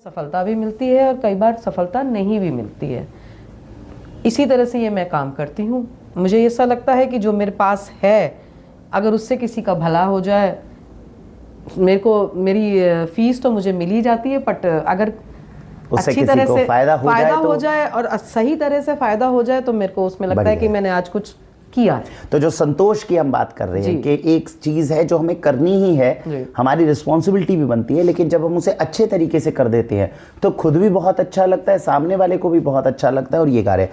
सफलता भी मिलती है और कई बार सफलता नहीं भी मिलती है। इसी तरह से ये मैं काम करती हूँ। मुझे ऐसा लगता है कि जो मेरे पास है, अगर उससे किसी का भला हो जाए, मेरे को मेरी फीस तो मुझे मिल ही जाती है, बट अगर अच्छी तरह से फायदा हो जाए और सही तरह से फायदा हो जाए तो मेरे को उसमें लगता है कि मैंने आज कुछ किया। तो जो संतोष की हम बात कर रहे हैं कि एक चीज है जो हमें करनी ही है, हमारी रिस्पॉन्सिबिलिटी भी बनती है, लेकिन जब हम उसे अच्छे तरीके से कर देते हैं तो खुद भी बहुत अच्छा लगता है, सामने वाले को भी बहुत अच्छा लगता है। और ये कार्य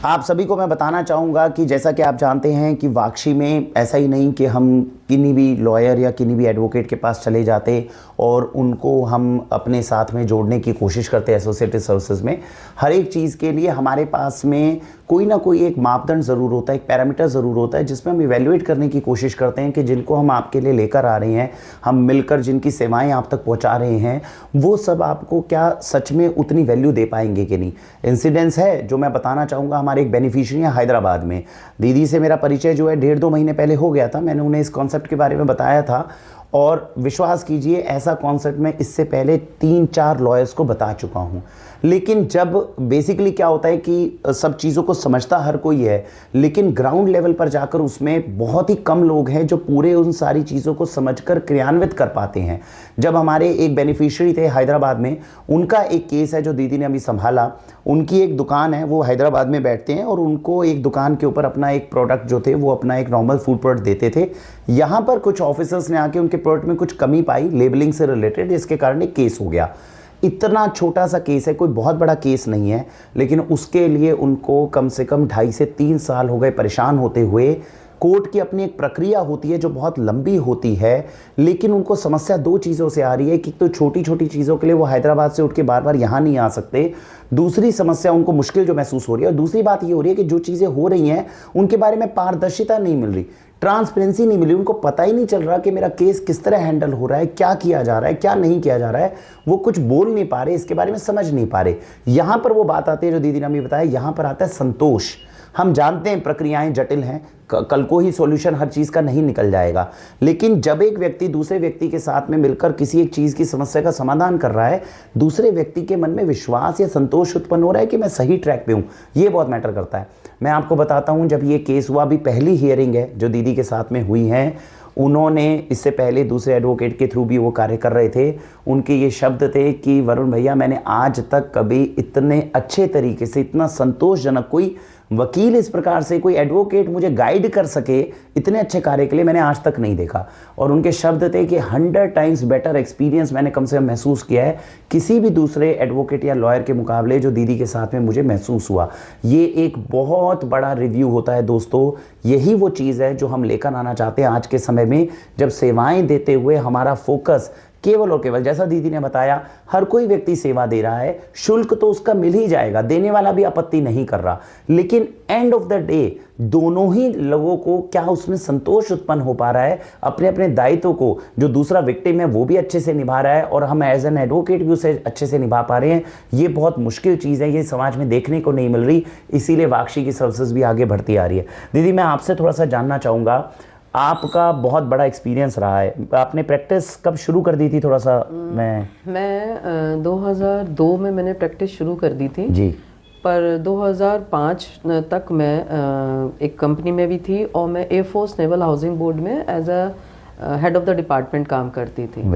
आप सभी को मैं बताना चाहूँगा कि जैसा कि आप जानते हैं कि वाक्षी में ऐसा ही नहीं कि हम किन्हीं भी लॉयर या किन्हीं भी एडवोकेट के पास चले जाते और उनको हम अपने साथ में जोड़ने की कोशिश करते एसोसिएटेड सर्विसेज में। हर एक चीज़ के लिए हमारे पास में कोई ना कोई एक मापदंड ज़रूर होता है, एक पैरामीटर ज़रूर होता है, जिसमें हम इवैल्यूएट करने की कोशिश करते हैं कि जिनको हम आपके लिए लेकर आ रहे हैं, हम मिलकर जिनकी सेवाएं आप तक पहुंचा रहे हैं, वो सब आपको क्या सच में उतनी वैल्यू दे पाएंगे कि नहीं। इंसिडेंस है जो मैं बताना चाहूँगा, हमारे एक बेनिफिशियरी हैं हैदराबाद में। दीदी से मेरा परिचय जो है 1.5-2 महीने पहले हो गया था। मैंने उन्हें इस कॉन्सेप्ट के बारे में बताया था और विश्वास कीजिए ऐसा कॉन्सेप्ट मैं इससे पहले 3-4 लॉयर्स को बता चुका हूँ। लेकिन जब बेसिकली क्या होता है कि सब चीज़ों को समझता हर कोई है, लेकिन ग्राउंड लेवल पर जाकर उसमें बहुत ही कम लोग हैं जो पूरे उन सारी चीज़ों को समझकर क्रियान्वित कर पाते हैं। जब हमारे एक बेनिफिशियरी थे हैदराबाद में, उनका एक केस है जो दीदी ने अभी संभाला। उनकी एक दुकान है, वो हैदराबाद में बैठते हैं और उनको एक दुकान के ऊपर अपना एक प्रोडक्ट जो थे वो अपना एक नॉर्मल फूड प्रोडक्ट देते थे। यहाँ पर कुछ ऑफिसर्स ने आके उनके प्रोडक्ट में कुछ कमी पाई लेबलिंग से रिलेटेड, जिसके कारण एक केस हो गया। इतना छोटा सा केस है, कोई बहुत बड़ा केस नहीं है, लेकिन उसके लिए उनको कम से कम 2.5 से 3 साल हो गए परेशान होते हुए। कोर्ट की अपनी एक प्रक्रिया होती है जो बहुत लंबी होती है, लेकिन उनको समस्या 2 चीज़ों से आ रही है कि तो छोटी छोटी चीज़ों के लिए वो हैदराबाद से उठ के बार बार यहाँ नहीं आ सकते। दूसरी समस्या उनको मुश्किल जो महसूस हो रही है, और दूसरी बात ये हो रही है कि जो चीज़ें हो रही हैं उनके बारे में पारदर्शिता नहीं मिल रही, ट्रांसपेरेंसी नहीं मिली। उनको पता ही नहीं चल रहा कि मेरा केस किस तरह हैंडल हो रहा है, क्या किया जा रहा है, क्या नहीं किया जा रहा है। वो कुछ बोल नहीं पा रहे, इसके बारे में समझ नहीं पा रहे। यहाँ पर वो बात आती है जो दीदी ने अभी बताया, यहाँ पर आता है संतोष। हम जानते हैं प्रक्रियाएं जटिल हैं, कल को ही सॉल्यूशन हर चीज़ का नहीं निकल जाएगा, लेकिन जब एक व्यक्ति दूसरे व्यक्ति के साथ में मिलकर किसी एक चीज़ की समस्या का समाधान कर रहा है, दूसरे व्यक्ति के मन में विश्वास या संतोष उत्पन्न हो रहा है कि मैं सही ट्रैक पे हूँ, ये बहुत मैटर करता है। मैं आपको बताता हूँ, जब ये केस हुआ, अभी पहली हियरिंग है जो दीदी के साथ में हुई है, उन्होंने इससे पहले दूसरे एडवोकेट के थ्रू भी वो कार्य कर रहे थे। उनके ये शब्द थे कि वरुण भैया, मैंने आज तक कभी इतने अच्छे तरीके से, इतना संतोषजनक कोई वकील इस प्रकार से, कोई एडवोकेट मुझे गाइड कर सके इतने अच्छे कार्य के लिए मैंने आज तक नहीं देखा। और उनके शब्द थे कि 100 टाइम्स बेटर एक्सपीरियंस मैंने कम से कम महसूस किया है किसी भी दूसरे एडवोकेट या लॉयर के मुकाबले जो दीदी के साथ में मुझे महसूस हुआ। ये एक बहुत बड़ा रिव्यू होता है दोस्तों। यही वो चीज़ है जो हम लेकर आना चाहते हैं आज के समय में, जब सेवाएं देते हुए हमारा फोकस केवल और केवल, जैसा दीदी ने बताया, हर कोई व्यक्ति सेवा दे रहा है, शुल्क तो उसका मिल ही जाएगा, देने वाला भी आपत्ति नहीं कर रहा, लेकिन एंड ऑफ द डे दोनों ही लोगों को क्या उसमें संतोष उत्पन्न हो पा रहा है, अपने अपने दायित्व को जो दूसरा विक्टिम है वो भी अच्छे से निभा रहा है और हम एज एन एडवोकेट भी उसे अच्छे से निभा पा रहे हैं। ये बहुत मुश्किल चीज़ है, ये समाज में देखने को नहीं मिल रही, इसीलिए वाक्षी की सर्विसेज भी आगे बढ़ती आ रही है। दीदी, मैं आपसे थोड़ा सा जानना चाहूँगा, आपका बहुत बड़ा एक्सपीरियंस रहा है, आपने प्रैक्टिस कब शुरू कर दी थी? थोड़ा सा मैं 2002 में मैंने प्रैक्टिस शुरू कर दी थी जी, पर 2005 तक मैं एक कंपनी में भी थी और मैं एयरफोर्स नेवल हाउसिंग बोर्ड में as a head of the department काम करती थी।